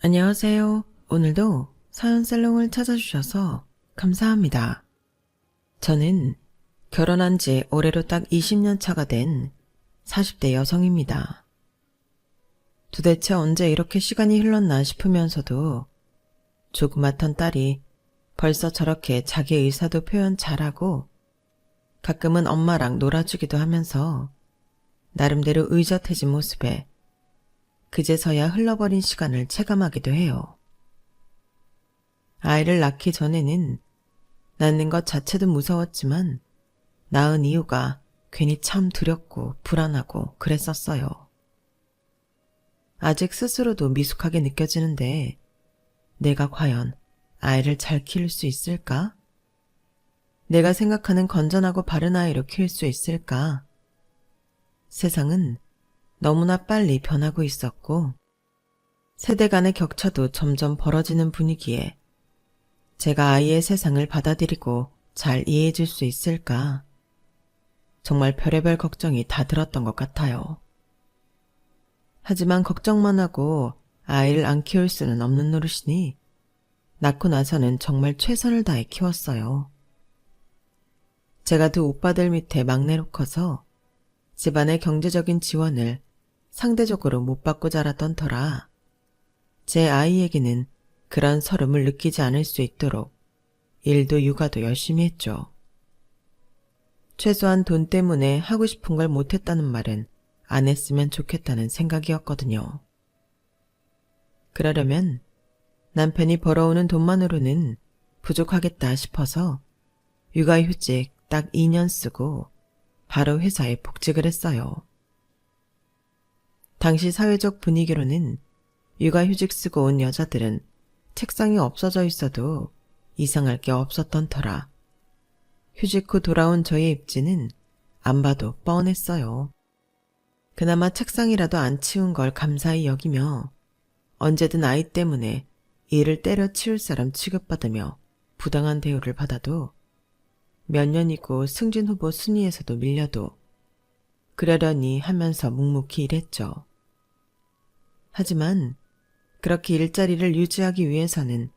안녕하세요. 오늘도 사연살롱을 찾아주셔서 감사합니다. 저는 결혼한 지 올해로 딱 20년 차가 된 40대 여성입니다. 도대체 언제 이렇게 시간이 흘렀나 싶으면서도 조그맣던 딸이 벌써 저렇게 자기 의사도 표현 잘하고 가끔은 엄마랑 놀아주기도 하면서 나름대로 의젓해진 모습에 그제서야 흘러버린 시간을 체감하기도 해요. 아이를 낳기 전에는 낳는 것 자체도 무서웠지만 낳은 이유가 괜히 참 두렵고 불안하고 그랬었어요. 아직 스스로도 미숙하게 느껴지는데 내가 과연 아이를 잘 키울 수 있을까? 내가 생각하는 건전하고 바른 아이로 키울 수 있을까? 세상은 너무나 빨리 변하고 있었고 세대 간의 격차도 점점 벌어지는 분위기에 제가 아이의 세상을 받아들이고 잘 이해해 줄 수 있을까? 정말 별의별 걱정이 다 들었던 것 같아요. 하지만 걱정만 하고 아이를 안 키울 수는 없는 노릇이니 낳고 나서는 정말 최선을 다해 키웠어요. 제가 두 오빠들 밑에 막내로 커서 집안의 경제적인 지원을 상대적으로 못 받고 자랐던 터라 제 아이에게는 그런 서름을 느끼지 않을 수 있도록 일도 육아도 열심히 했죠. 최소한 돈 때문에 하고 싶은 걸 못했다는 말은 안 했으면 좋겠다는 생각이었거든요. 그러려면 남편이 벌어오는 돈만으로는 부족하겠다 싶어서 육아휴직 딱 2년 쓰고 바로 회사에 복직을 했어요. 당시 사회적 분위기로는 육아휴직 쓰고 온 여자들은 책상이 없어져 있어도 이상할 게 없었던 터라 휴직 후 돌아온 저의 입지는 안 봐도 뻔했어요. 그나마 책상이라도 안 치운 걸 감사히 여기며 언제든 아이 때문에 일을 때려치울 사람 취급받으며 부당한 대우를 받아도 몇 년이고 승진 후보 순위에서도 밀려도 그러려니 하면서 묵묵히 일했죠. 하지만 그렇게 일자리를 유지하기 위해서는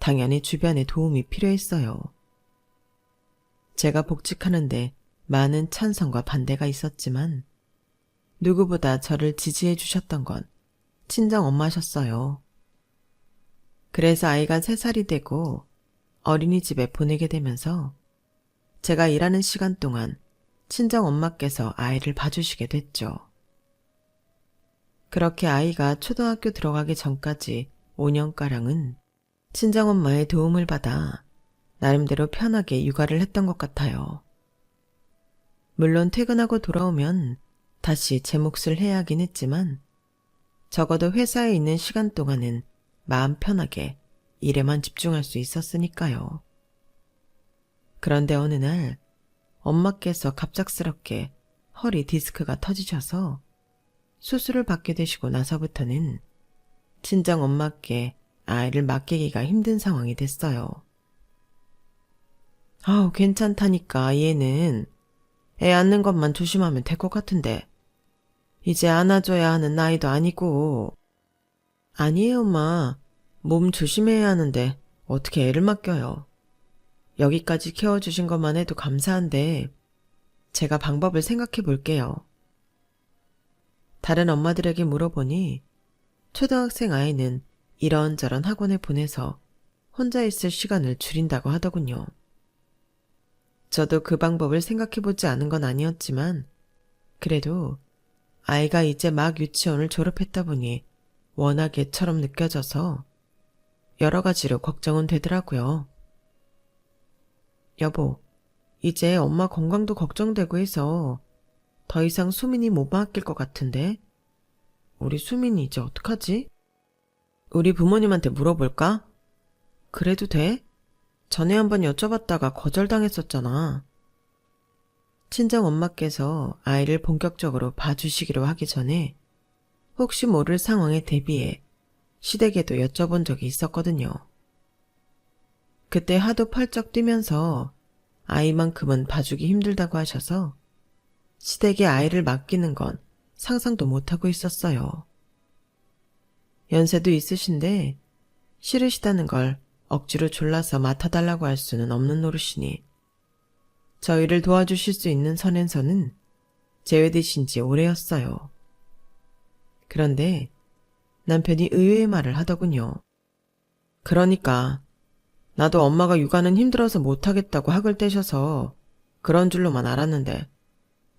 당연히 주변의 도움이 필요했어요. 제가 복직하는데 많은 찬성과 반대가 있었지만 누구보다 저를 지지해 주셨던 건 친정 엄마셨어요. 그래서 아이가 3살이 되고 어린이집에 보내게 되면서 제가 일하는 시간 동안 친정 엄마께서 아이를 봐주시게 됐죠. 그렇게 아이가 초등학교 들어가기 전까지 5년가량은 친정엄마의 도움을 받아 나름대로 편하게 육아를 했던 것 같아요. 물론 퇴근하고 돌아오면 다시 제 몫을 해야 하긴 했지만 적어도 회사에 있는 시간 동안은 마음 편하게 일에만 집중할 수 있었으니까요. 그런데 어느 날 엄마께서 갑작스럽게 허리 디스크가 터지셔서 수술을 받게 되시고 나서부터는 친정 엄마께 아이를 맡기기가 힘든 상황이 됐어요. 아우, 괜찮다니까 얘는 애 안는 것만 조심하면 될 것 같은데 이제 안아줘야 하는 나이도 아니고. 아니에요 엄마, 몸 조심해야 하는데 어떻게 애를 맡겨요. 여기까지 키워주신 것만 해도 감사한데 제가 방법을 생각해 볼게요. 다른 엄마들에게 물어보니 초등학생 아이는 이런저런 학원에 보내서 혼자 있을 시간을 줄인다고 하더군요. 저도 그 방법을 생각해보지 않은 건 아니었지만 그래도 아이가 이제 막 유치원을 졸업했다 보니 워낙 애처럼 느껴져서 여러 가지로 걱정은 되더라고요. 여보, 이제 엄마 건강도 걱정되고 해서 더 이상 수민이 못 맡길 것 같은데 우리 수민이 이제 어떡하지? 우리 부모님한테 물어볼까? 그래도 돼? 전에 한번 여쭤봤다가 거절당했었잖아. 친정 엄마께서 아이를 본격적으로 봐주시기로 하기 전에 혹시 모를 상황에 대비해 시댁에도 여쭤본 적이 있었거든요. 그때 하도 펄쩍 뛰면서 아이만큼은 봐주기 힘들다고 하셔서 시댁에 아이를 맡기는 건 상상도 못하고 있었어요. 연세도 있으신데 싫으시다는 걸 억지로 졸라서 맡아달라고 할 수는 없는 노릇이니 저희를 도와주실 수 있는 선행선은 제외되신 지 오래였어요. 그런데 남편이 의외의 말을 하더군요. 그러니까 나도 엄마가 육아는 힘들어서 못하겠다고 학을 떼셔서 그런 줄로만 알았는데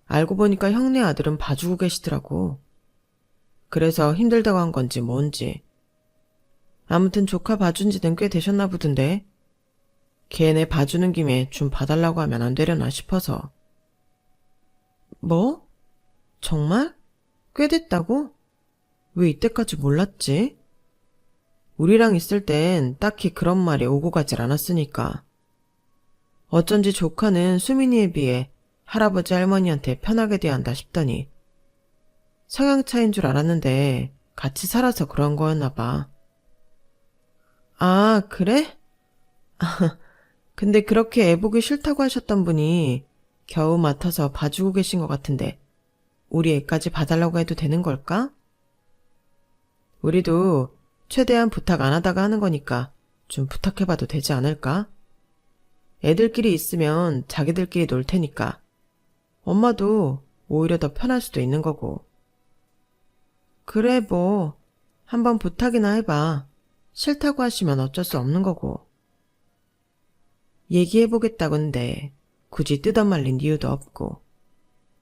알고 보니까 형네 아들은 봐주고 계시더라고. 그래서 힘들다고 한 건지 뭔지. 아무튼 조카 봐준 지는 꽤 되셨나 보던데 걔네 봐주는 김에 좀 봐달라고 하면 안 되려나 싶어서. 뭐? 정말? 꽤 됐다고? 왜 이때까지 몰랐지? 우리랑 있을 땐 딱히 그런 말이 오고 가질 않았으니까. 어쩐지 조카는 수민이에 비해 할아버지 할머니한테 편하게 대한다 싶더니 성향 차이인 줄 알았는데 같이 살아서 그런 거였나 봐. 아, 그래? 근데 그렇게 애보기 싫다고 하셨던 분이 겨우 맡아서 봐주고 계신 것 같은데 우리 애까지 봐달라고 해도 되는 걸까? 우리도 최대한 부탁 안 하다가 하는 거니까 좀 부탁해봐도 되지 않을까? 애들끼리 있으면 자기들끼리 놀 테니까 엄마도 오히려 더 편할 수도 있는 거고. 그래 뭐 한번 부탁이나 해봐. 싫다고 하시면 어쩔 수 없는 거고. 얘기해보겠다건데 굳이 뜯어말린 이유도 없고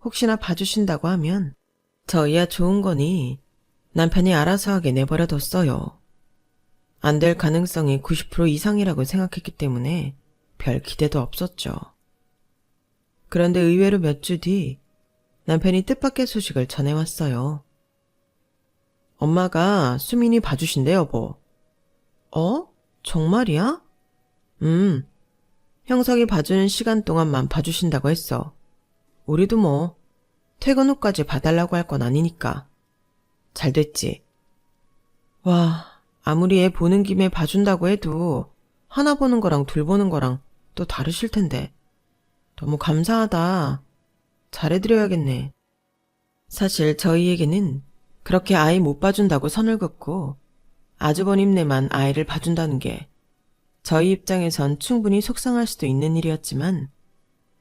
혹시나 봐주신다고 하면 저희야 좋은 거니 남편이 알아서 하게 내버려뒀어요. 안 될 가능성이 90% 이상이라고 생각했기 때문에 별 기대도 없었죠. 그런데 의외로 몇 주 뒤 남편이 뜻밖의 소식을 전해왔어요. 엄마가 수민이 봐주신대 여보. 어? 정말이야? 형석이 봐주는 시간 동안만 봐주신다고 했어. 우리도 뭐 퇴근 후까지 봐달라고 할 건 아니니까. 잘 됐지. 와, 아무리 애 보는 김에 봐준다고 해도 하나 보는 거랑 둘 보는 거랑 또 다르실 텐데. 너무 감사하다. 잘해드려야겠네. 사실 저희에게는 그렇게 아이 못 봐준다고 선을 긋고 아주버님네만 아이를 봐준다는 게 저희 입장에선 충분히 속상할 수도 있는 일이었지만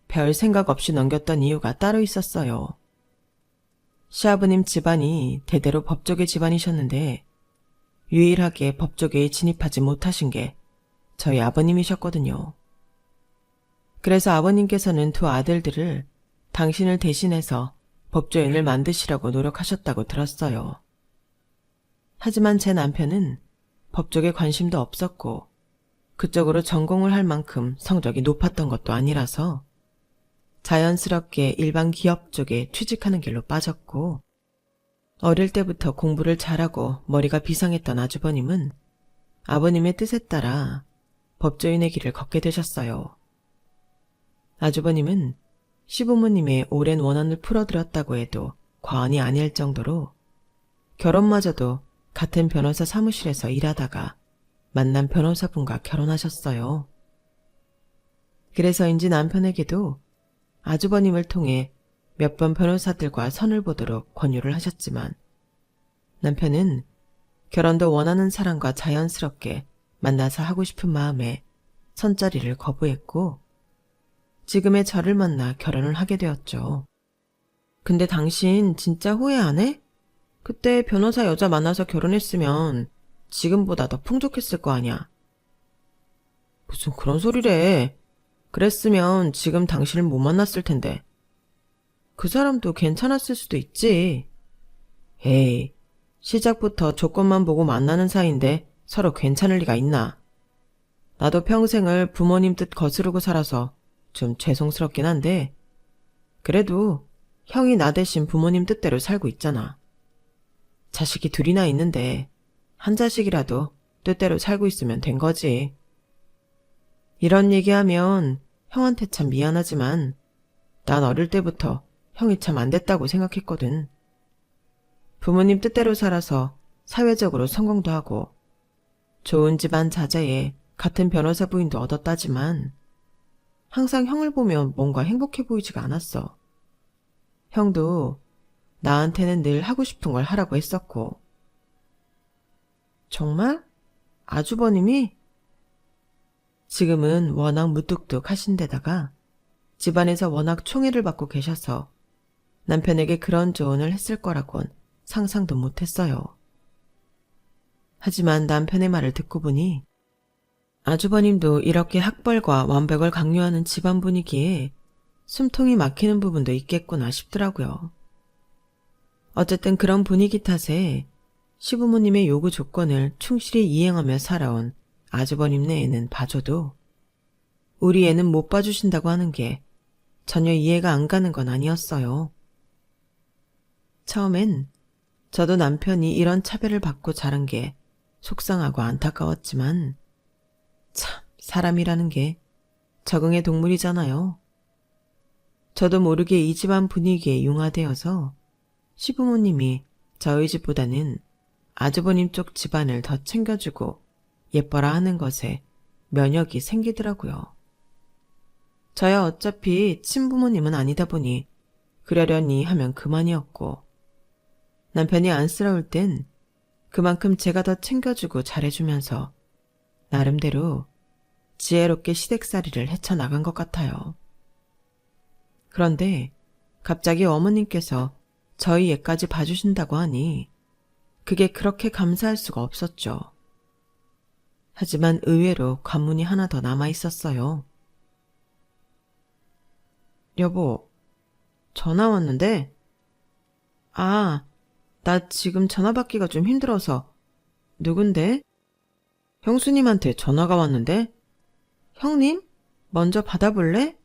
별 생각 없이 넘겼던 이유가 따로 있었어요. 시아버님 집안이 대대로 법조계 집안이셨는데 유일하게 법조계에 진입하지 못하신 게 저희 아버님이셨거든요. 그래서 아버님께서는 두 아들들을 당신을 대신해서 법조인을 만드시라고 노력하셨다고 들었어요. 하지만 제 남편은 법조계 관심도 없었고 그쪽으로 전공을 할 만큼 성적이 높았던 것도 아니라서 자연스럽게 일반 기업 쪽에 취직하는 길로 빠졌고 어릴 때부터 공부를 잘하고 머리가 비상했던 아주버님은 아버님의 뜻에 따라 법조인의 길을 걷게 되셨어요. 아주버님은 시부모님의 오랜 원한을 풀어드렸다고 해도 과언이 아닐 정도로 결혼마저도 같은 변호사 사무실에서 일하다가 만난 변호사분과 결혼하셨어요. 그래서인지 남편에게도 아주버님을 통해 몇 번 변호사들과 선을 보도록 권유를 하셨지만 남편은 결혼도 원하는 사람과 자연스럽게 만나서 하고 싶은 마음에 선자리를 거부했고 지금의 저를 만나 결혼을 하게 되었죠. 근데 당신 진짜 후회 안 해? 그때 변호사 여자 만나서 결혼했으면 지금보다 더 풍족했을 거 아니야. 무슨 그런 소리래. 그랬으면 지금 당신을 못 만났을 텐데. 그 사람도 괜찮았을 수도 있지. 에이, 시작부터 조건만 보고 만나는 사이인데 서로 괜찮을 리가 있나. 나도 평생을 부모님 뜻 거스르고 살아서 좀 죄송스럽긴 한데 그래도 형이 나 대신 부모님 뜻대로 살고 있잖아. 자식이 둘이나 있는데 한 자식이라도 뜻대로 살고 있으면 된 거지. 이런 얘기하면 형한테 참 미안하지만 난 어릴 때부터 형이 참 안 됐다고 생각했거든. 부모님 뜻대로 살아서 사회적으로 성공도 하고 좋은 집안 자제에 같은 변호사 부인도 얻었다지만 항상 형을 보면 뭔가 행복해 보이지가 않았어. 형도 나한테는 늘 하고 싶은 걸 하라고 했었고 정말? 아주버님이? 지금은 워낙 무뚝뚝하신 데다가 집안에서 워낙 총애를 받고 계셔서 남편에게 그런 조언을 했을 거라곤 상상도 못했어요. 하지만 남편의 말을 듣고 보니 아주버님도 이렇게 학벌과 완벽을 강요하는 집안 분위기에 숨통이 막히는 부분도 있겠구나 싶더라고요. 어쨌든 그런 분위기 탓에 시부모님의 요구 조건을 충실히 이행하며 살아온 아주버님 네에는 봐줘도 우리 애는 못 봐주신다고 하는 게 전혀 이해가 안 가는 건 아니었어요. 처음엔 저도 남편이 이런 차별을 받고 자란 게 속상하고 안타까웠지만 참 사람이라는 게 적응의 동물이잖아요. 저도 모르게 이 집안 분위기에 융화되어서 시부모님이 저희 집보다는 아주버님 쪽 집안을 더 챙겨주고 예뻐라 하는 것에 면역이 생기더라고요. 저야 어차피 친부모님은 아니다 보니 그러려니 하면 그만이었고 남편이 안쓰러울 땐 그만큼 제가 더 챙겨주고 잘해주면서 나름대로 지혜롭게 시댁살이를 헤쳐나간 것 같아요. 그런데 갑자기 어머님께서 저희 애까지 봐주신다고 하니 그게 그렇게 감사할 수가 없었죠. 하지만 의외로 관문이 하나 더 남아있었어요. 여보, 전화 왔는데? 아, 나 지금 전화 받기가 좀 힘들어서. 누군데? 형수님한테 전화가 왔는데? 형님? 먼저 받아볼래?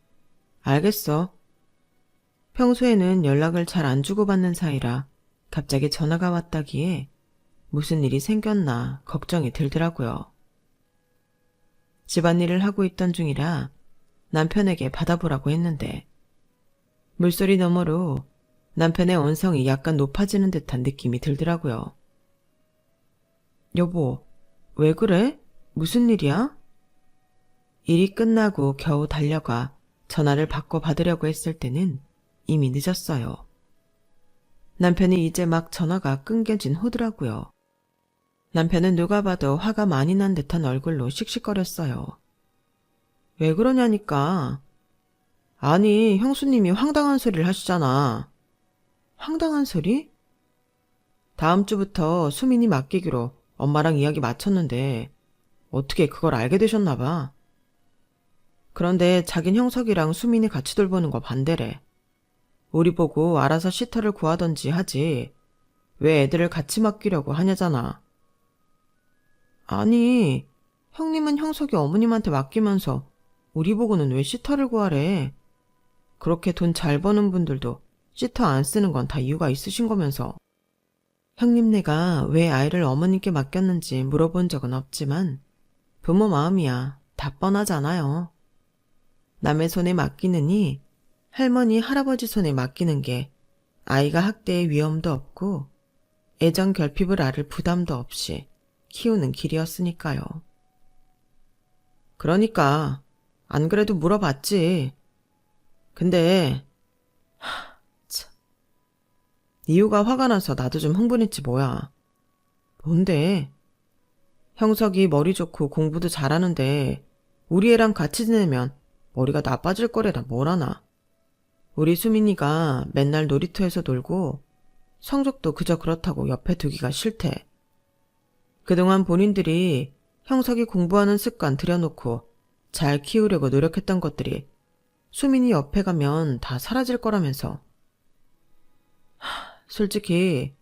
알겠어. 평소에는 연락을 잘 안 주고받는 사이라 갑자기 전화가 왔다기에 무슨 일이 생겼나 걱정이 들더라고요. 집안일을 하고 있던 중이라 남편에게 받아보라고 했는데 물소리 너머로 남편의 언성이 약간 높아지는 듯한 느낌이 들더라고요. 여보, 왜 그래? 무슨 일이야? 일이 끝나고 겨우 달려가 전화를 바꿔 받으려고 했을 때는 이미 늦었어요. 남편이 이제 막 전화가 끊겨진 후더라고요. 남편은 누가 봐도 화가 많이 난 듯한 얼굴로 씩씩거렸어요. 왜 그러냐니까. 아니, 형수님이 황당한 소리를 하시잖아. 황당한 소리? 다음 주부터 수민이 맡기기로 엄마랑 이야기 마쳤는데 어떻게 그걸 알게 되셨나 봐. 그런데 자긴 형석이랑 수민이 같이 돌보는 거 반대래. 우리 보고 알아서 시터를 구하던지 하지 왜 애들을 같이 맡기려고 하냐잖아. 아니, 형님은 형석이 어머님한테 맡기면서 우리 보고는 왜 시터를 구하래. 그렇게 돈 잘 버는 분들도 시터 안 쓰는 건 다 이유가 있으신 거면서. 형님네가 왜 아이를 어머님께 맡겼는지 물어본 적은 없지만 부모 마음이야 다 뻔하잖아요. 남의 손에 맡기느니 할머니, 할아버지 손에 맡기는 게 아이가 학대의 위험도 없고 애정 결핍을 앓을 부담도 없이 키우는 길이었으니까요. 그러니까 안 그래도 물어봤지. 근데 참. 이유가 화가 나서 나도 좀 흥분했지 뭐야. 뭔데? 형석이 머리 좋고 공부도 잘하는데 우리 애랑 같이 지내면 머리가 나빠질 거래라 뭘 하나. 우리 수민이가 맨날 놀이터에서 놀고 성적도 그저 그렇다고 옆에 두기가 싫대. 그동안 본인들이 형석이 공부하는 습관 들여놓고 잘 키우려고 노력했던 것들이 수민이 옆에 가면 다 사라질 거라면서. 솔직히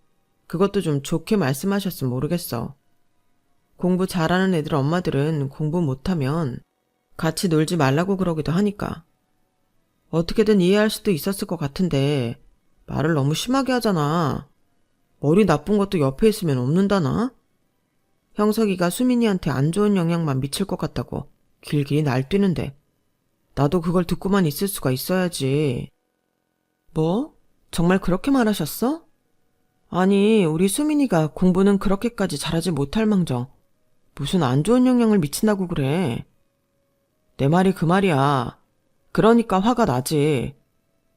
그것도 좀 좋게 말씀하셨으면 모르겠어. 공부 잘하는 애들 엄마들은 공부 못하면 같이 놀지 말라고 그러기도 하니까. 어떻게든 이해할 수도 있었을 것 같은데 말을 너무 심하게 하잖아. 머리 나쁜 것도 옆에 있으면 없는다나? 형석이가 수민이한테 안 좋은 영향만 미칠 것 같다고 길길이 날뛰는데 나도 그걸 듣고만 있을 수가 있어야지. 뭐? 정말 그렇게 말하셨어? 아니, 우리 수민이가 공부는 그렇게까지 잘하지 못할 망정 무슨 안 좋은 영향을 미친다고 그래. 내 말이 그 말이야. 그러니까 화가 나지.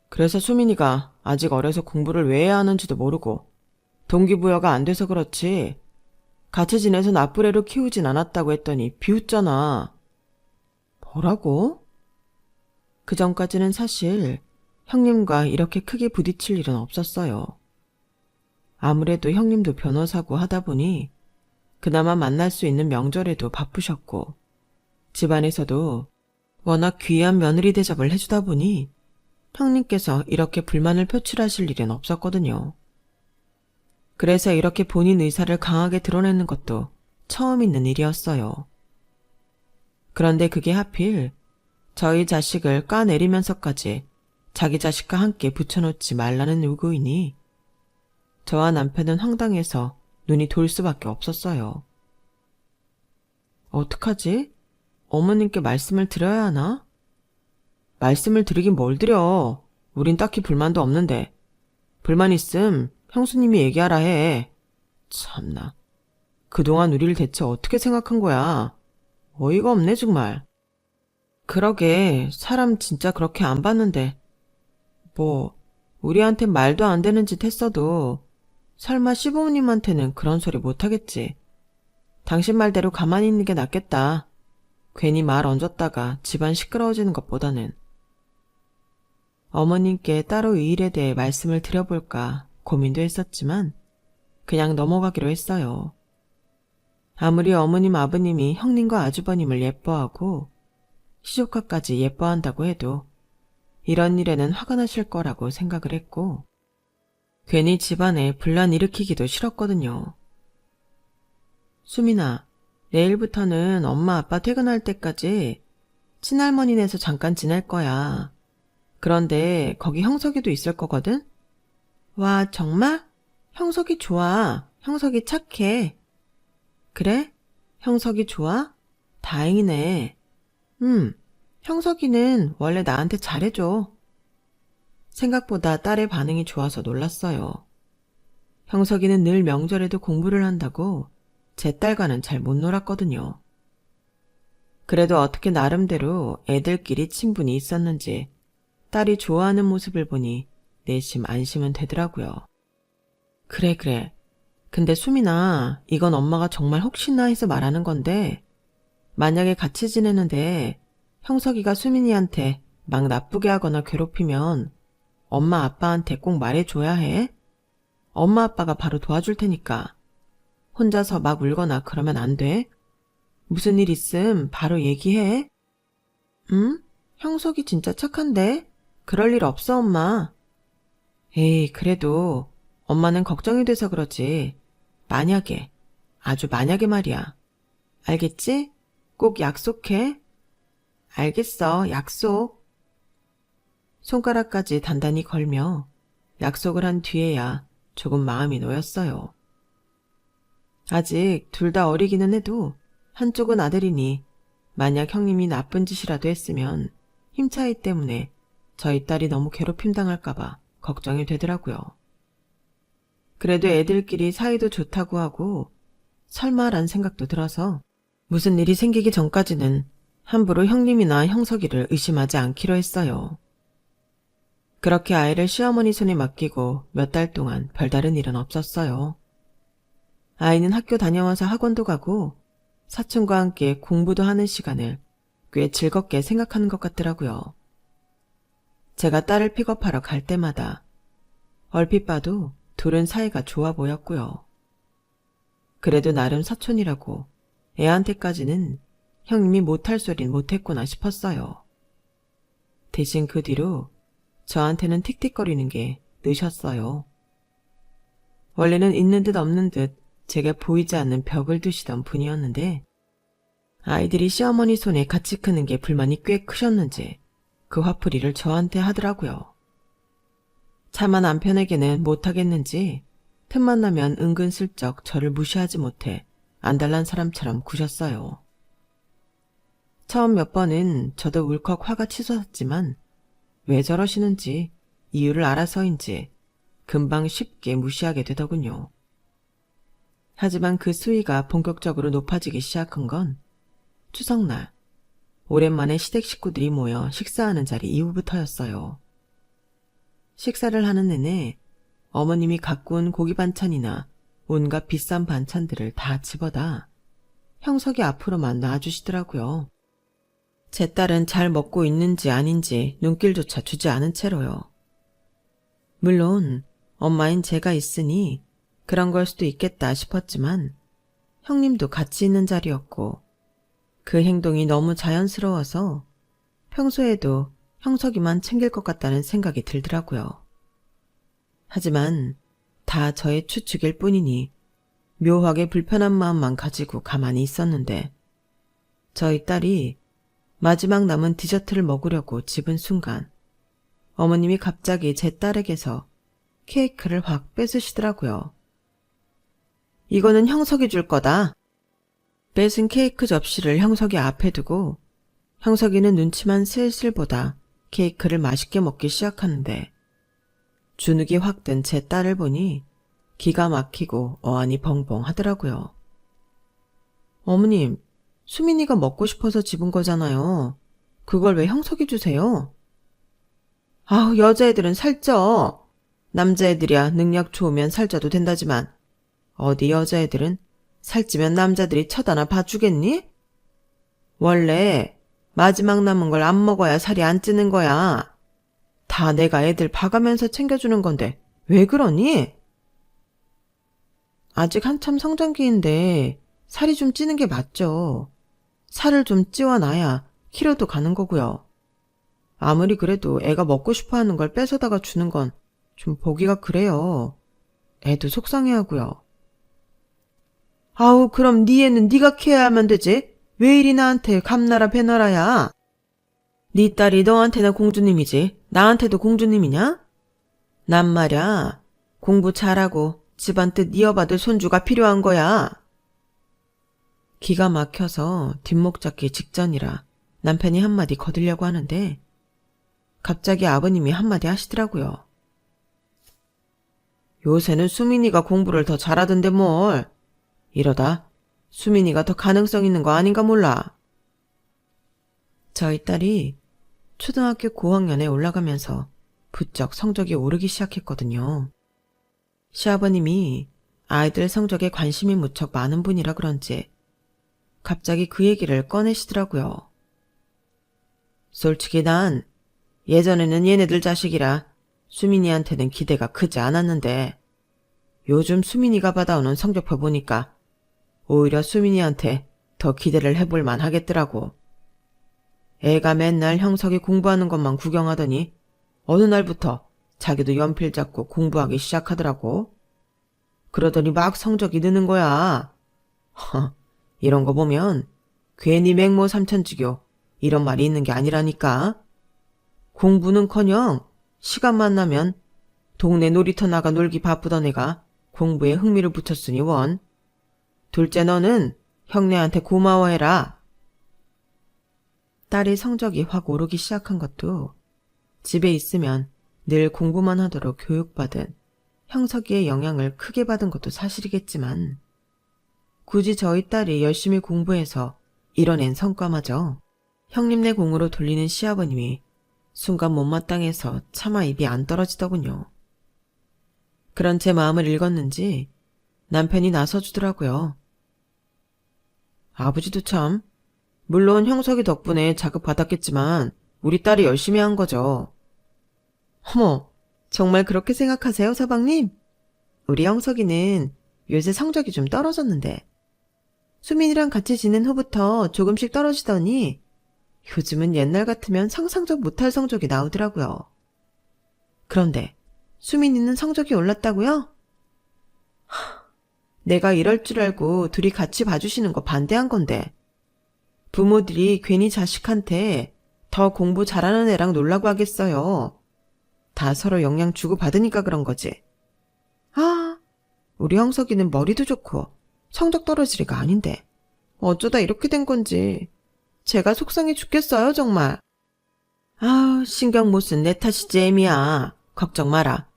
그래서 수민이가 아직 어려서 공부를 왜 해야 하는지도 모르고 동기부여가 안 돼서 그렇지. 같이 지내서 나쁜 애로 키우진 않았다고 했더니 비웃잖아. 뭐라고? 그 전까지는 사실 형님과 이렇게 크게 부딪힐 일은 없었어요. 아무래도 형님도 변호사고 하다 보니 그나마 만날 수 있는 명절에도 바쁘셨고 집안에서도 워낙 귀한 며느리 대접을 해주다 보니 형님께서 이렇게 불만을 표출하실 일은 없었거든요. 그래서 이렇게 본인 의사를 강하게 드러내는 것도 처음 있는 일이었어요. 그런데 그게 하필 저희 자식을 까내리면서까지 자기 자식과 함께 붙여놓지 말라는 요구이니 저와 남편은 황당해서 눈이 돌 수밖에 없었어요. 어떡하지? 어머님께 말씀을 드려야 하나? 말씀을 드리긴 뭘 드려. 우린 딱히 불만도 없는데. 불만 있음 형수님이 얘기하라 해. 참나. 그동안 우리를 대체 어떻게 생각한 거야? 어이가 없네 정말. 그러게 사람 진짜 그렇게 안 봤는데 뭐 우리한테 말도 안 되는 짓 했어도 설마 시부모님한테는 그런 소리 못하겠지. 당신 말대로 가만히 있는 게 낫겠다. 괜히 말 얹었다가 집안 시끄러워지는 것보다는. 어머님께 따로 이 일에 대해 말씀을 드려볼까 고민도 했었지만 그냥 넘어가기로 했어요. 아무리 어머님 아버님이 형님과 아주버님을 예뻐하고 시조카까지 예뻐한다고 해도 이런 일에는 화가 나실 거라고 생각을 했고 괜히 집안에 분란 일으키기도 싫었거든요. 수민아, 내일부터는 엄마 아빠 퇴근할 때까지 친할머니네서 잠깐 지낼 거야. 그런데 거기 형석이도 있을 거거든? 와, 정말? 형석이 좋아. 형석이 착해. 그래? 형석이 좋아? 다행이네. 형석이는 원래 나한테 잘해줘. 생각보다 딸의 반응이 좋아서 놀랐어요. 형석이는 늘 명절에도 공부를 한다고 제 딸과는 잘 못 놀았거든요. 그래도 어떻게 나름대로 애들끼리 친분이 있었는지 딸이 좋아하는 모습을 보니 내심 안심은 되더라고요. 그래. 근데 수민아, 이건 엄마가 정말 혹시나 해서 말하는 건데 만약에 같이 지내는데 형석이가 수민이한테 막 나쁘게 하거나 괴롭히면 엄마 아빠한테 꼭 말해줘야 해. 엄마 아빠가 바로 도와줄 테니까. 혼자서 막 울거나 그러면 안 돼. 무슨 일 있음 바로 얘기해. 응? 형석이 진짜 착한데? 그럴 일 없어 엄마. 에이 그래도 엄마는 걱정이 돼서 그러지. 만약에, 아주 만약에 말이야. 알겠지? 꼭 약속해. 알겠어, 약속. 손가락까지 단단히 걸며 약속을 한 뒤에야 조금 마음이 놓였어요. 아직 둘 다 어리기는 해도 한쪽은 아들이니 만약 형님이 나쁜 짓이라도 했으면 힘 차이 때문에 저희 딸이 너무 괴롭힘 당할까봐 걱정이 되더라고요. 그래도 애들끼리 사이도 좋다고 하고 설마란 생각도 들어서 무슨 일이 생기기 전까지는 함부로 형님이나 형석이를 의심하지 않기로 했어요. 그렇게 아이를 시어머니 손에 맡기고 몇 달 동안 별다른 일은 없었어요. 아이는 학교 다녀와서 학원도 가고 사촌과 함께 공부도 하는 시간을 꽤 즐겁게 생각하는 것 같더라고요. 제가 딸을 픽업하러 갈 때마다 얼핏 봐도 둘은 사이가 좋아 보였고요. 그래도 나름 사촌이라고 애한테까지는 형님이 못할 소린 못했구나 싶었어요. 대신 그 뒤로 저한테는 틱틱거리는 게 느셨어요. 원래는 있는 듯 없는 듯 제게 보이지 않는 벽을 두시던 분이었는데 아이들이 시어머니 손에 같이 크는 게 불만이 꽤 크셨는지 그 화풀이를 저한테 하더라고요. 차마 남편에게는 못하겠는지 틈만 나면 은근슬쩍 저를 무시하지 못해 안달난 사람처럼 구셨어요. 처음 몇 번은 저도 울컥 화가 치솟았지만 왜 저러시는지 이유를 알아서인지 금방 쉽게 무시하게 되더군요. 하지만 그 수위가 본격적으로 높아지기 시작한 건 추석날 오랜만에 시댁 식구들이 모여 식사하는 자리 이후부터였어요. 식사를 하는 내내 어머님이 갖고 온 고기 반찬이나 온갖 비싼 반찬들을 다 집어다 형석이 앞으로만 놔주시더라고요. 제 딸은 잘 먹고 있는지 아닌지 눈길조차 주지 않은 채로요. 물론 엄마인 제가 있으니 그런 걸 수도 있겠다 싶었지만 형님도 같이 있는 자리였고 그 행동이 너무 자연스러워서 평소에도 형석이만 챙길 것 같다는 생각이 들더라고요. 하지만 다 저의 추측일 뿐이니 묘하게 불편한 마음만 가지고 가만히 있었는데 저희 딸이 마지막 남은 디저트를 먹으려고 집은 순간 어머님이 갑자기 제 딸에게서 케이크를 확 뺏으시더라고요. 이거는 형석이 줄 거다. 뺏은 케이크 접시를 형석이 앞에 두고 형석이는 눈치만 슬슬 보다 케이크를 맛있게 먹기 시작하는데 주눅이 확 든 제 딸을 보니 기가 막히고 어안이 벙벙 하더라고요. 어머님, 수민이가 먹고 싶어서 집은 거잖아요. 그걸 왜 형석이 주세요? 아우, 여자애들은 살쪄. 남자애들이야 능력 좋으면 살쪄도 된다지만 어디 여자애들은 살찌면 남자들이 쳐다나 봐주겠니? 원래 마지막 남은 걸 안 먹어야 살이 안 찌는 거야. 다 내가 애들 봐가면서 챙겨주는 건데 왜 그러니? 아직 한참 성장기인데 살이 좀 찌는 게 맞죠. 살을 좀 찌워놔야 키로도 가는 거고요. 아무리 그래도 애가 먹고 싶어하는 걸 뺏어다가 주는 건 좀 보기가 그래요. 애도 속상해하고요. 아우, 그럼 네 애는 네가 케어하면 되지. 왜 이리 나한테 감나라 배나라야. 네 딸이 너한테나 공주님이지 나한테도 공주님이냐? 난 말야 공부 잘하고 집안 뜻 이어받을 손주가 필요한 거야. 기가 막혀서 뒷목 잡기 직전이라 남편이 한마디 거들려고 하는데 갑자기 아버님이 한마디 하시더라고요. 요새는 수민이가 공부를 더 잘하던데 뭘. 이러다 수민이가 더 가능성 있는 거 아닌가 몰라. 저희 딸이 초등학교 고학년에 올라가면서 부쩍 성적이 오르기 시작했거든요. 시아버님이 아이들 성적에 관심이 무척 많은 분이라 그런지 갑자기 그 얘기를 꺼내시더라고요. 솔직히 난 예전에는 얘네들 자식이라 수민이한테는 기대가 크지 않았는데 요즘 수민이가 받아오는 성적표 보니까 오히려 수민이한테 더 기대를 해볼 만 하겠더라고. 애가 맨날 형석이 공부하는 것만 구경하더니 어느 날부터 자기도 연필 잡고 공부하기 시작하더라고. 그러더니 막 성적이 느는 거야. 이런 거 보면 괜히 맹모 삼천지교 이런 말이 있는 게 아니라니까. 공부는커녕 시간만 나면 동네 놀이터 나가 놀기 바쁘던 애가 공부에 흥미를 붙였으니 원. 둘째 너는 형네한테 고마워해라. 딸이 성적이 확 오르기 시작한 것도 집에 있으면 늘 공부만 하도록 교육받은 형석이의 영향을 크게 받은 것도 사실이겠지만 굳이 저희 딸이 열심히 공부해서 이뤄낸 성과마저 형님네 공으로 돌리는 시아버님이 순간 못마땅해서 차마 입이 안 떨어지더군요. 그런 제 마음을 읽었는지 남편이 나서주더라고요. 아버지도 참, 물론 형석이 덕분에 자극받았겠지만 우리 딸이 열심히 한 거죠. 어머, 정말 그렇게 생각하세요, 서방님? 우리 형석이는 요새 성적이 좀 떨어졌는데 수민이랑 같이 지낸 후부터 조금씩 떨어지더니 요즘은 옛날 같으면 상상도 못할 성적이 나오더라고요. 그런데 수민이는 성적이 올랐다고요? 내가 이럴 줄 알고 둘이 같이 봐주시는 거 반대한 건데 부모들이 괜히 자식한테 더 공부 잘하는 애랑 놀라고 하겠어요. 다 서로 영향 주고 받으니까 그런 거지. 아, 우리 형석이는 머리도 좋고 성적 떨어질 애가 아닌데 어쩌다 이렇게 된 건지 제가 속상해 죽겠어요 정말. 아우, 신경 못 쓴 내 탓이지 애미야. 걱정 마라.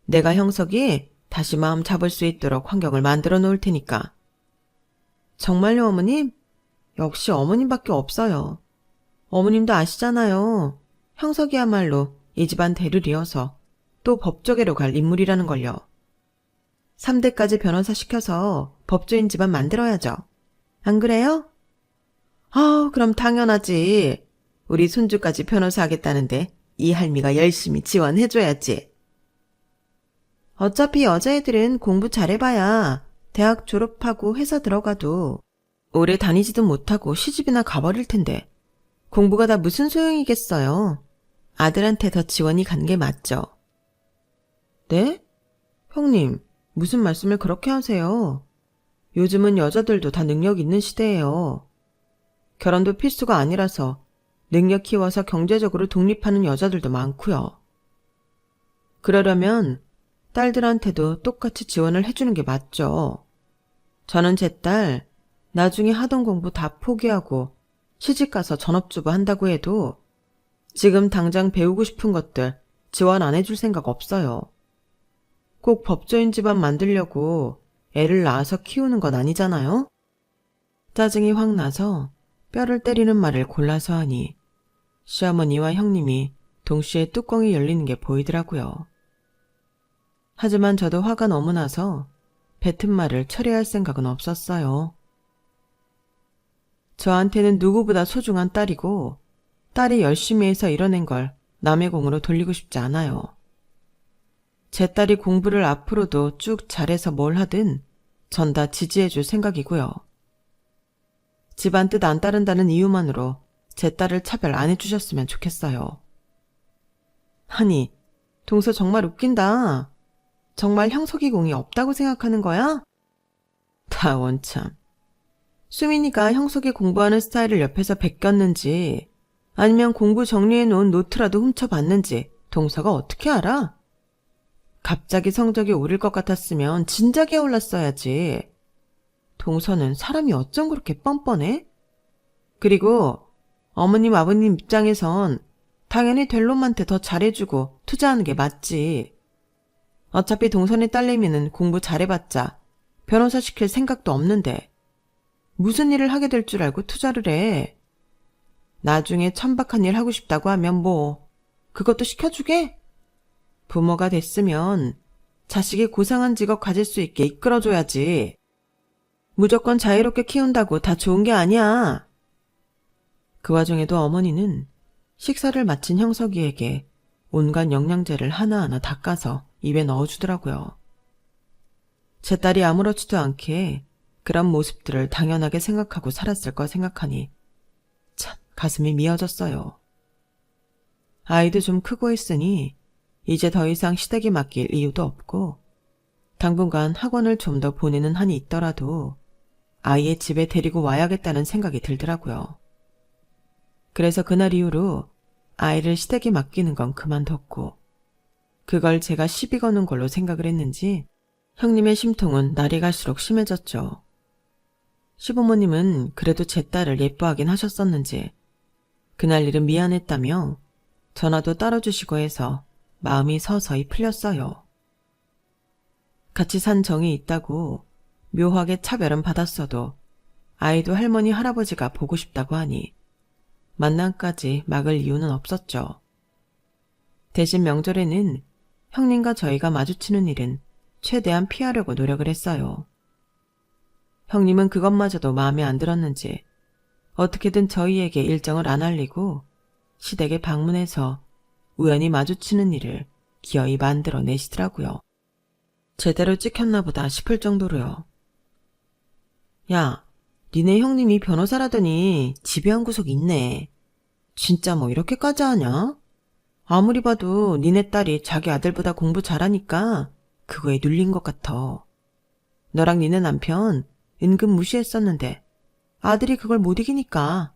내가 형석이 다시 마음 잡을 수 있도록 환경을 만들어 놓을 테니까. 정말요 어머님? 역시 어머님밖에 없어요. 어머님도 아시잖아요. 형석이야말로 이 집안 대를 이어서 또 법조계로 갈 인물이라는 걸요. 3대까지 변호사 시켜서 법조인 집안 만들어야죠. 안 그래요? 그럼 당연하지. 우리 손주까지 변호사 하겠다는데 이 할미가 열심히 지원해줘야지. 어차피 여자애들은 공부 잘해봐야 대학 졸업하고 회사 들어가도 오래 다니지도 못하고 시집이나 가버릴 텐데 공부가 다 무슨 소용이겠어요. 아들한테 더 지원이 간 게 맞죠. 네? 형님, 무슨 말씀을 그렇게 하세요? 요즘은 여자들도 다 능력 있는 시대예요. 결혼도 필수가 아니라서 능력 키워서 경제적으로 독립하는 여자들도 많고요. 그러려면 딸들한테도 똑같이 지원을 해주는 게 맞죠. 저는 제 딸 나중에 하던 공부 다 포기하고 시집가서 전업주부 한다고 해도 지금 당장 배우고 싶은 것들 지원 안 해줄 생각 없어요. 꼭 법조인 집안 만들려고 애를 낳아서 키우는 건 아니잖아요? 짜증이 확 나서 뼈를 때리는 말을 골라서 하니 시어머니와 형님이 동시에 뚜껑이 열리는 게 보이더라고요. 하지만 저도 화가 너무 나서 뱉은 말을 처리할 생각은 없었어요. 저한테는 누구보다 소중한 딸이고 딸이 열심히 해서 이뤄낸 걸 남의 공으로 돌리고 싶지 않아요. 제 딸이 공부를 앞으로도 쭉 잘해서 뭘 하든 전 다 지지해줄 생각이고요. 집안 뜻 안 따른다는 이유만으로 제 딸을 차별 안 해주셨으면 좋겠어요. 아니, 동서 정말 웃긴다. 정말 형석이 공이 없다고 생각하는 거야? 다 원참. 수민이가 형석이 공부하는 스타일을 옆에서 베꼈는지 아니면 공부 정리해놓은 노트라도 훔쳐봤는지 동서가 어떻게 알아? 갑자기 성적이 오를 것 같았으면 진작에 올랐어야지. 동서는 사람이 어쩜 그렇게 뻔뻔해? 그리고 어머님 아버님 입장에선 당연히 될 놈한테 더 잘해주고 투자하는 게 맞지. 어차피 동선의 딸내미는 공부 잘해봤자 변호사 시킬 생각도 없는데 무슨 일을 하게 될 줄 알고 투자를 해. 나중에 천박한 일 하고 싶다고 하면 뭐 그것도 시켜주게? 부모가 됐으면 자식이 고상한 직업 가질 수 있게 이끌어줘야지. 무조건 자유롭게 키운다고 다 좋은 게 아니야. 그 와중에도 어머니는 식사를 마친 형석이에게 온갖 영양제를 하나하나 닦아서 입에 넣어주더라고요. 제 딸이 아무렇지도 않게 그런 모습들을 당연하게 생각하고 살았을 거 생각하니 참 가슴이 미어졌어요. 아이도 좀 크고 있으니 이제 더 이상 시댁에 맡길 이유도 없고 당분간 학원을 좀 더 보내는 한이 있더라도 아이의 집에 데리고 와야겠다는 생각이 들더라고요. 그래서 그날 이후로 아이를 시댁에 맡기는 건 그만뒀고 그걸 제가 시비 거는 걸로 생각을 했는지 형님의 심통은 날이 갈수록 심해졌죠. 시부모님은 그래도 제 딸을 예뻐하긴 하셨었는지 그날 일은 미안했다며 전화도 따로 주시고 해서 마음이 서서히 풀렸어요. 같이 산 정이 있다고 묘하게 차별은 받았어도 아이도 할머니 할아버지가 보고 싶다고 하니 만남까지 막을 이유는 없었죠. 대신 명절에는 형님과 저희가 마주치는 일은 최대한 피하려고 노력을 했어요. 형님은 그것마저도 마음에 안 들었는지 어떻게든 저희에게 일정을 안 알리고 시댁에 방문해서 우연히 마주치는 일을 기어이 만들어 내시더라고요. 제대로 찍혔나 보다 싶을 정도로요. 야, 니네 형님이 변호사라더니 집에 한 구석 있네. 진짜 뭐 이렇게까지 하냐? 아무리 봐도 니네 딸이 자기 아들보다 공부 잘하니까 그거에 눌린 것 같아. 너랑 니네 남편 은근 무시했었는데 아들이 그걸 못 이기니까.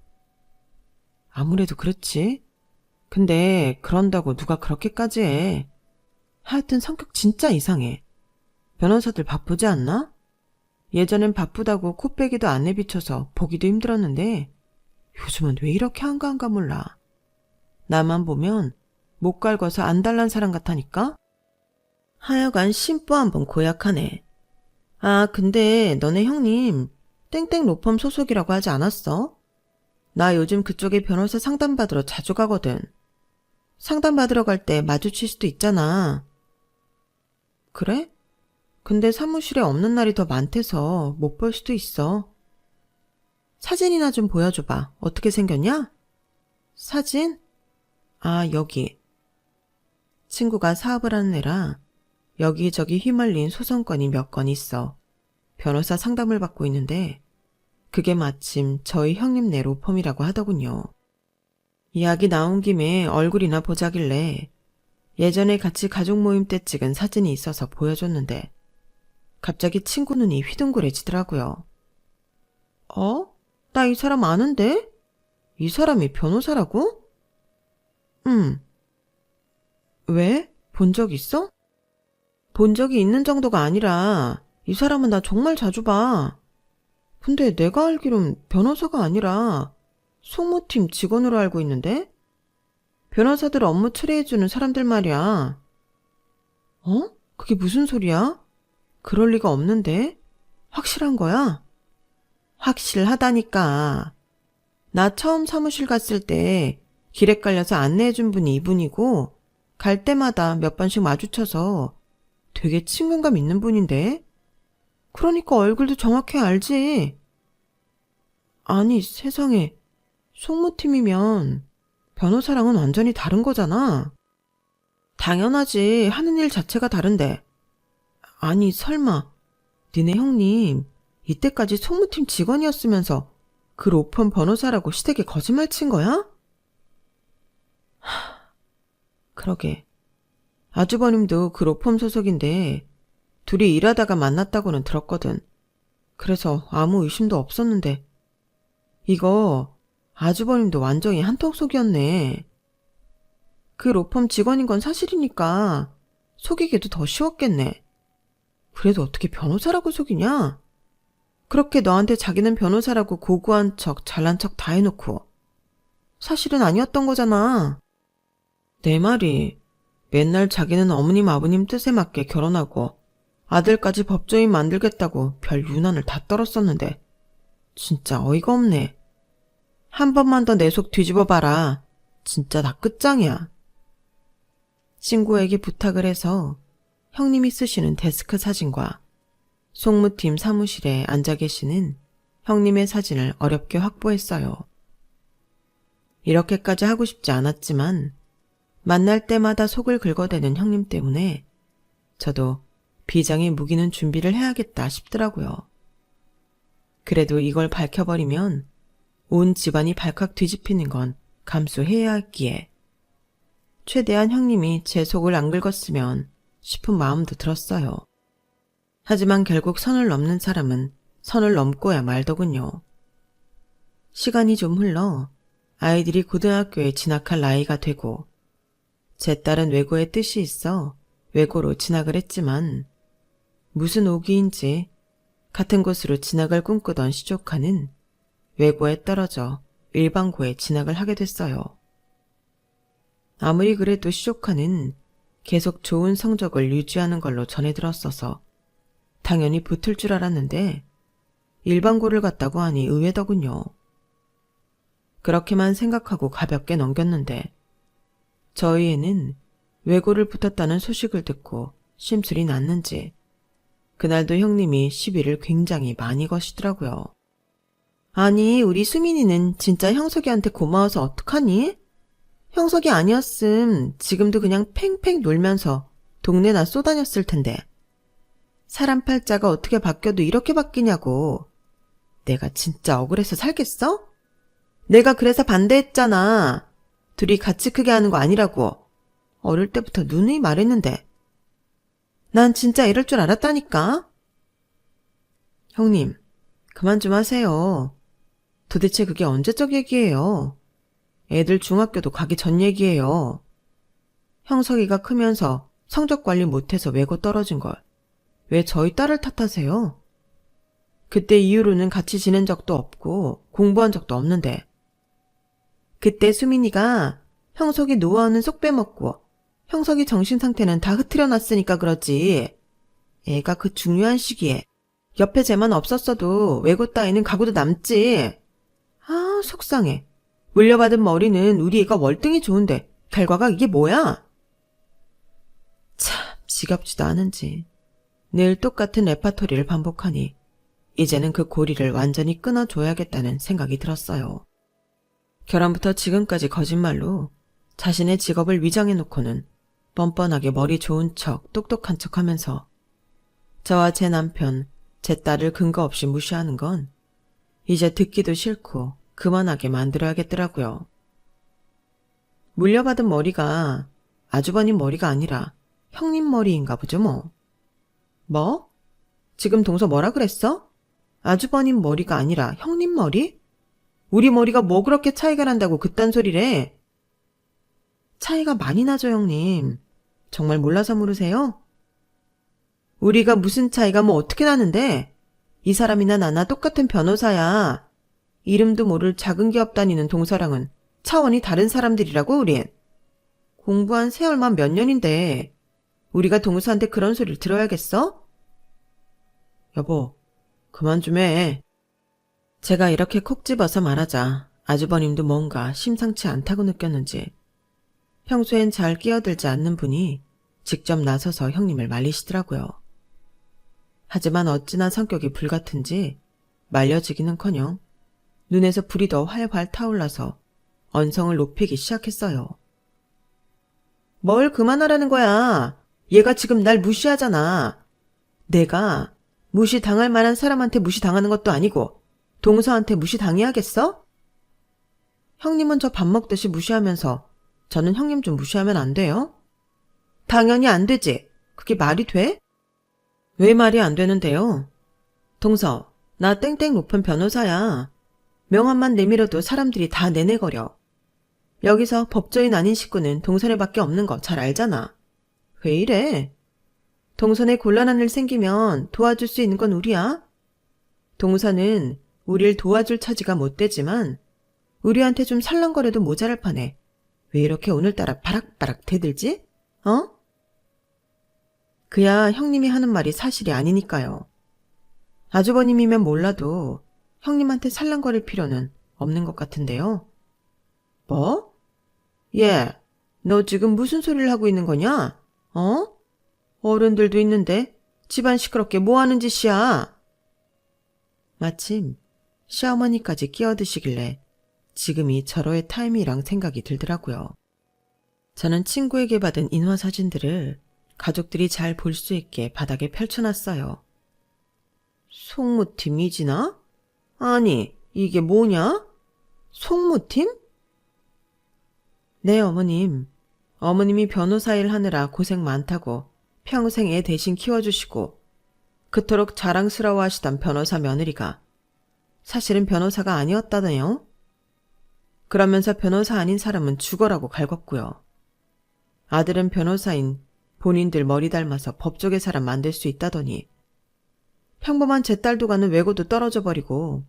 아무래도 그렇지. 근데 그런다고 누가 그렇게까지 해. 하여튼 성격 진짜 이상해. 변호사들 바쁘지 않나? 예전엔 바쁘다고 코빼기도 안 내비쳐서 보기도 힘들었는데 요즘은 왜 이렇게 한가한가 몰라. 나만 보면 못 갈궈서 안달난 사람 같다니까? 하여간 심보 한번 고약하네. 아, 근데 너네 형님 땡땡 로펌 소속이라고 하지 않았어? 나 요즘 그쪽에 변호사 상담받으러 자주 가거든. 상담받으러 갈 때 마주칠 수도 있잖아. 그래? 근데 사무실에 없는 날이 더 많대서 못 볼 수도 있어. 사진이나 좀 보여줘봐. 어떻게 생겼냐? 사진? 아, 여기. 친구가 사업을 하는 애라 여기저기 휘말린 소송건이 몇 건 있어. 변호사 상담을 받고 있는데 그게 마침 저희 형님네 로펌이라고 하더군요. 이야기 나온 김에 얼굴이나 보자길래 예전에 같이 가족 모임 때 찍은 사진이 있어서 보여줬는데 갑자기 친구 눈이 휘둥그레지더라고요. 나 이 사람 아는데? 이 사람이 변호사라고? 왜? 본 적 있어? 본 적이 있는 정도가 아니라 이 사람은 나 정말 자주 봐. 근데 내가 알기론 변호사가 아니라 송무팀 직원으로 알고 있는데? 변호사들 업무 처리해주는 사람들 말이야. 그게 무슨 소리야? 그럴 리가 없는데? 확실한 거야? 확실하다니까. 나 처음 사무실 갔을 때 길에 깔려서 안내해준 분이 이분이고 갈 때마다 몇 번씩 마주쳐서 되게 친근감 있는 분인데? 그러니까 얼굴도 정확히 알지. 아니 세상에, 송무팀이면 변호사랑은 완전히 다른 거잖아. 당연하지, 하는 일 자체가 다른데. 아니 설마 니네 형님 이때까지 송무팀 직원이었으면서 그 로펌 변호사라고 시댁에 거짓말 친 거야? 그러게. 아주버님도 그 로펌 소속인데 둘이 일하다가 만났다고는 들었거든. 그래서 아무 의심도 없었는데 이거 아주버님도 완전히 한턱속이었네. 그 로펌 직원인 건 사실이니까 속이기도 더 쉬웠겠네. 그래도 어떻게 변호사라고 속이냐? 그렇게 너한테 자기는 변호사라고 고고한 척 잘난 척 다 해놓고 사실은 아니었던 거잖아. 내 말이 맨날 자기는 어머님 아버님 뜻에 맞게 결혼하고 아들까지 법조인 만들겠다고 별 유난을 다 떨었었는데 진짜 어이가 없네. 한 번만 더 내 속 뒤집어 봐라. 진짜 다 끝장이야. 친구에게 부탁을 해서 형님이 쓰시는 데스크 사진과 송무팀 사무실에 앉아 계시는 형님의 사진을 어렵게 확보했어요. 이렇게까지 하고 싶지 않았지만 만날 때마다 속을 긁어대는 형님 때문에 저도 비장의 무기는 준비를 해야겠다 싶더라고요. 그래도 이걸 밝혀버리면 온 집안이 발칵 뒤집히는 건 감수해야 했기에 최대한 형님이 제 속을 안 긁었으면 싶은 마음도 들었어요. 하지만 결국 선을 넘는 사람은 선을 넘고야 말더군요. 시간이 좀 흘러 아이들이 고등학교에 진학할 나이가 되고 제 딸은 외고의 뜻이 있어 외고로 진학을 했지만 무슨 오기인지 같은 곳으로 진학을 꿈꾸던 시조카는 외고에 떨어져 일반고에 진학을 하게 됐어요. 아무리 그래도 시조카는 계속 좋은 성적을 유지하는 걸로 전해 들었어서 당연히 붙을 줄 알았는데 일반고를 갔다고 하니 의외더군요. 그렇게만 생각하고 가볍게 넘겼는데 저희 애는 외고를 붙었다는 소식을 듣고 심술이 났는지 그날도 형님이 시비를 굉장히 많이 거시더라고요. 아니 우리 수민이는 진짜 형석이한테 고마워서 어떡하니? 형석이 아니었음 지금도 그냥 팽팽 놀면서 동네나 쏘다녔을 텐데 사람 팔자가 어떻게 바뀌어도 이렇게 바뀌냐고. 내가 진짜 억울해서 살겠어? 내가 그래서 반대했잖아. 둘이 같이 크게 하는 거 아니라고. 어릴 때부터 누누이 말했는데. 난 진짜 이럴 줄 알았다니까. 형님, 그만 좀 하세요. 도대체 그게 언제적 얘기예요? 애들 중학교도 가기 전 얘기예요. 형석이가 크면서 성적 관리 못해서 외고 떨어진 걸 왜 저희 딸을 탓하세요? 그때 이후로는 같이 지낸 적도 없고 공부한 적도 없는데 그때 수민이가 형석이 노하우는 쏙 빼먹고 형석이 정신상태는 다 흐트려 놨으니까 그렇지. 애가 그 중요한 시기에 옆에 쟤만 없었어도 외고 따위는 가고도 남지. 아 속상해. 물려받은 머리는 우리 애가 월등히 좋은데 결과가 이게 뭐야? 참 지겹지도 않은지. 늘 똑같은 레파토리를 반복하니 이제는 그 고리를 완전히 끊어줘야겠다는 생각이 들었어요. 결혼부터 지금까지 거짓말로 자신의 직업을 위장해놓고는 뻔뻔하게 머리 좋은 척 똑똑한 척하면서 저와 제 남편, 제 딸을 근거 없이 무시하는 건 이제 듣기도 싫고 그만하게 만들어야겠더라고요. 물려받은 머리가 아주버님 머리가 아니라 형님 머리인가 보죠 뭐. 뭐? 지금 동서 뭐라 그랬어? 아주버님 머리가 아니라 형님 머리? 우리 머리가 뭐 그렇게 차이가 난다고 그딴 소리래? 차이가 많이 나죠, 형님. 정말 몰라서 물으세요? 우리가 무슨 차이가 뭐 어떻게 나는데? 이 사람이나 나나 똑같은 변호사야. 이름도 모를 작은 기업 다니는 동서랑은 차원이 다른 사람들이라고, 우린. 공부한 세월만 몇 년인데 우리가 동서한테 그런 소리를 들어야겠어? 여보, 그만 좀 해. 제가 이렇게 콕 집어서 말하자 아주버님도 뭔가 심상치 않다고 느꼈는지 평소엔 잘 끼어들지 않는 분이 직접 나서서 형님을 말리시더라고요. 하지만 어찌나 성격이 불같은지 말려지기는커녕 눈에서 불이 더 활활 타올라서 언성을 높이기 시작했어요. 뭘 그만하라는 거야. 얘가 지금 날 무시하잖아. 내가 무시당할 만한 사람한테 무시당하는 것도 아니고 동서한테 무시당해야겠어? 형님은 저 밥 먹듯이 무시하면서 저는 형님 좀 무시하면 안 돼요? 당연히 안 되지. 그게 말이 돼? 왜 말이 안 되는데요? 동서, 나 땡땡 높은 변호사야. 명함만 내밀어도 사람들이 다 내내거려. 여기서 법조인 아닌 식구는 동선에밖에 없는 거 잘 알잖아. 왜 이래? 동선에 곤란한 일 생기면 도와줄 수 있는 건 우리야. 동선은 우릴 도와줄 처지가 못 되지만 우리한테 좀 살랑거려도 모자랄 판에 왜 이렇게 오늘따라 바락바락 대들지? 어? 그야 형님이 하는 말이 사실이 아니니까요. 아주버님이면 몰라도 형님한테 살랑거릴 필요는 없는 것 같은데요. 뭐? 얘, 너 지금 무슨 소리를 하고 있는 거냐? 어? 어른들도 있는데 집안 시끄럽게 뭐 하는 짓이야? 마침 시어머니까지 끼어드시길래 지금이 절호의 타임이랑 생각이 들더라고요. 저는 친구에게 받은 인화 사진들을 가족들이 잘 볼 수 있게 바닥에 펼쳐놨어요. 송무팀 이지나? 아니, 이게 뭐냐? 송무팀? 네, 어머님. 어머님이 변호사 일 하느라 고생 많다고 평생 애 대신 키워주시고 그토록 자랑스러워 하시던 변호사 며느리가 사실은 변호사가 아니었다네요. 그러면서 변호사 아닌 사람은 죽어라고 갈궜고요. 아들은 변호사인 본인들 머리 닮아서 법조계 사람 만들 수 있다더니 평범한 제 딸도 가는 외고도 떨어져 버리고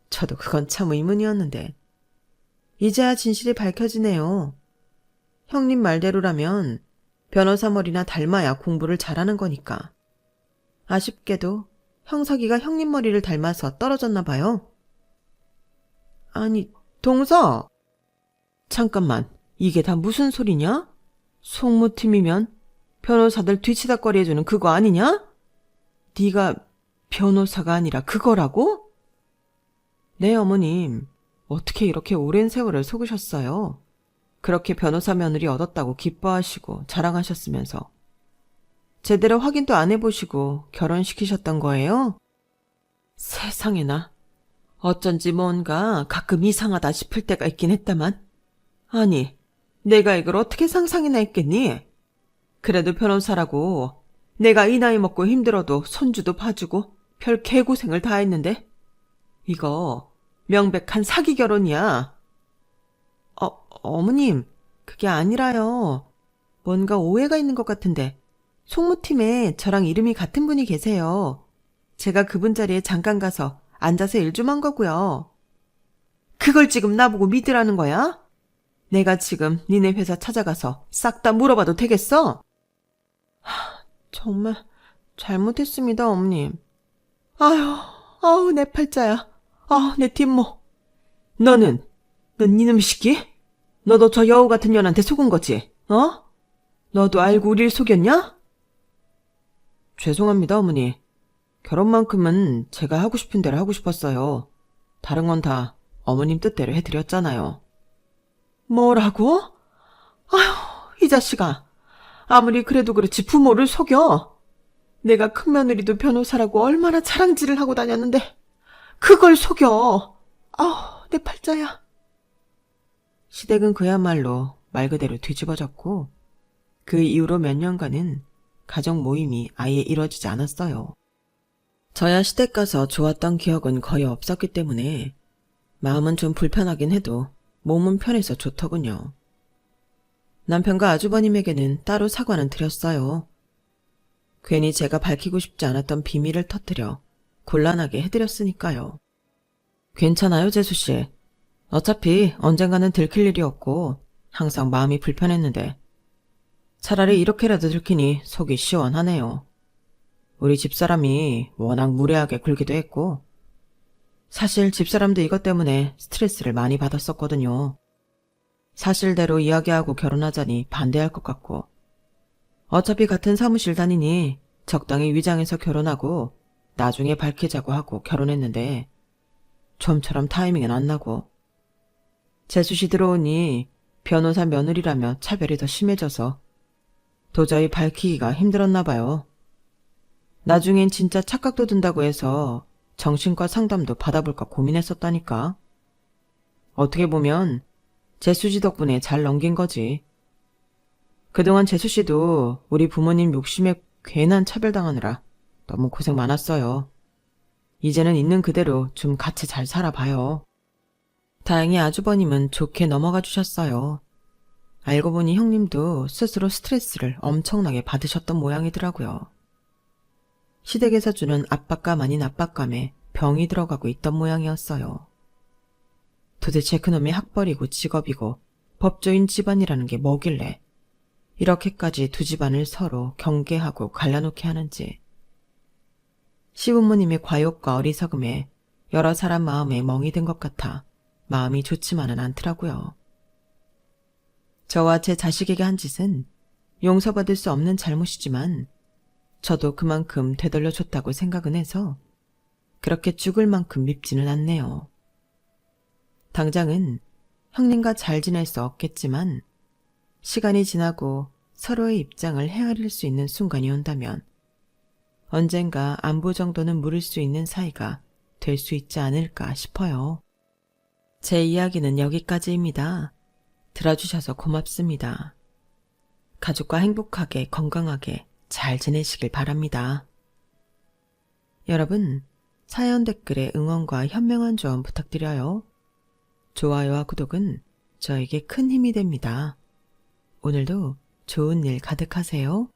저도 그건 참 의문이었는데 이제야 진실이 밝혀지네요. 형님 말대로라면 변호사 머리나 닮아야 공부를 잘하는 거니까. 아쉽게도 형석이가 형님 머리를 닮아서 떨어졌나 봐요. 아니, 동서! 잠깐만, 이게 다 무슨 소리냐? 송무팀이면 변호사들 뒤치다꺼리 해주는 그거 아니냐? 네가 변호사가 아니라 그거라고? 네, 어머님. 어떻게 이렇게 오랜 세월을 속으셨어요? 그렇게 변호사 며느리 얻었다고 기뻐하시고 자랑하셨으면서 제대로 확인도 안 해보시고 결혼시키셨던 거예요? 세상에나. 어쩐지 뭔가 가끔 이상하다 싶을 때가 있긴 했다만. 아니, 내가 이걸 어떻게 상상이나 했겠니? 그래도 변호사라고 내가 이 나이 먹고 힘들어도 손주도 봐주고 별 개고생을 다 했는데 이거 명백한 사기 결혼이야. 어머님, 그게 아니라요. 뭔가 오해가 있는 것 같은데 송무팀에 저랑 이름이 같은 분이 계세요. 제가 그분 자리에 잠깐 가서 앉아서 일 좀 한 거고요. 그걸 지금 나보고 믿으라는 거야? 내가 지금 니네 회사 찾아가서 싹 다 물어봐도 되겠어? 정말 잘못했습니다, 어머님. 아유, 내 팔자야. 내 뒷목. 넌 이놈 시끼? 너도 저 여우 같은 년한테 속은 거지, 어? 너도 알고 우릴 속였냐? 죄송합니다, 어머니. 결혼만큼은 제가 하고 싶은 대로 하고 싶었어요. 다른 건 다 어머님 뜻대로 해드렸잖아요. 뭐라고? 아휴, 이 자식아. 아무리 그래도 그렇지 부모를 속여. 내가 큰며느리도 변호사라고 얼마나 자랑질을 하고 다녔는데 그걸 속여. 아우, 내 팔자야. 시댁은 그야말로 말 그대로 뒤집어졌고 그 이후로 몇 년간은 가족 모임이 아예 이루어지지 않았어요. 저야 시댁 가서 좋았던 기억은 거의 없었기 때문에 마음은 좀 불편하긴 해도 몸은 편해서 좋더군요. 남편과 아주버님에게는 따로 사과는 드렸어요. 괜히 제가 밝히고 싶지 않았던 비밀을 터뜨려 곤란하게 해드렸으니까요. 괜찮아요, 재수씨. 어차피 언젠가는 들킬 일이 없고 항상 마음이 불편했는데 차라리 이렇게라도 들키니 속이 시원하네요. 우리 집사람이 워낙 무례하게 굴기도 했고 사실 집사람도 이것 때문에 스트레스를 많이 받았었거든요. 사실대로 이야기하고 결혼하자니 반대할 것 같고 어차피 같은 사무실 다니니 적당히 위장해서 결혼하고 나중에 밝히자고 하고 결혼했는데 좀처럼 타이밍은 안 나고 재수씨 들어오니 변호사 며느리라며 차별이 더 심해져서 도저히 밝히기가 힘들었나 봐요. 나중엔 진짜 착각도 든다고 해서 정신과 상담도 받아볼까 고민했었다니까. 어떻게 보면 재수씨 덕분에 잘 넘긴 거지. 그동안 재수씨도 우리 부모님 욕심에 괜한 차별당하느라 너무 고생 많았어요. 이제는 있는 그대로 좀 같이 잘 살아봐요. 다행히 아주버님은 좋게 넘어가 주셨어요. 알고 보니 형님도 스스로 스트레스를 엄청나게 받으셨던 모양이더라고요. 시댁에서 주는 압박감 아닌 압박감에 병이 들어가고 있던 모양이었어요. 도대체 그놈이 학벌이고 직업이고 법조인 집안이라는 게 뭐길래 이렇게까지 두 집안을 서로 경계하고 갈라놓게 하는지. 시부모님의 과욕과 어리석음에 여러 사람 마음에 멍이 든 것 같아 마음이 좋지만은 않더라고요. 저와 제 자식에게 한 짓은 용서받을 수 없는 잘못이지만 저도 그만큼 되돌려줬다고 생각은 해서 그렇게 죽을 만큼 밉지는 않네요. 당장은 형님과 잘 지낼 수 없겠지만 시간이 지나고 서로의 입장을 헤아릴 수 있는 순간이 온다면 언젠가 안부 정도는 물을 수 있는 사이가 될 수 있지 않을까 싶어요. 제 이야기는 여기까지입니다. 들어주셔서 고맙습니다. 가족과 행복하게 건강하게 잘 지내시길 바랍니다. 여러분, 사연 댓글에 응원과 현명한 조언 부탁드려요. 좋아요와 구독은 저에게 큰 힘이 됩니다. 오늘도 좋은 일 가득하세요.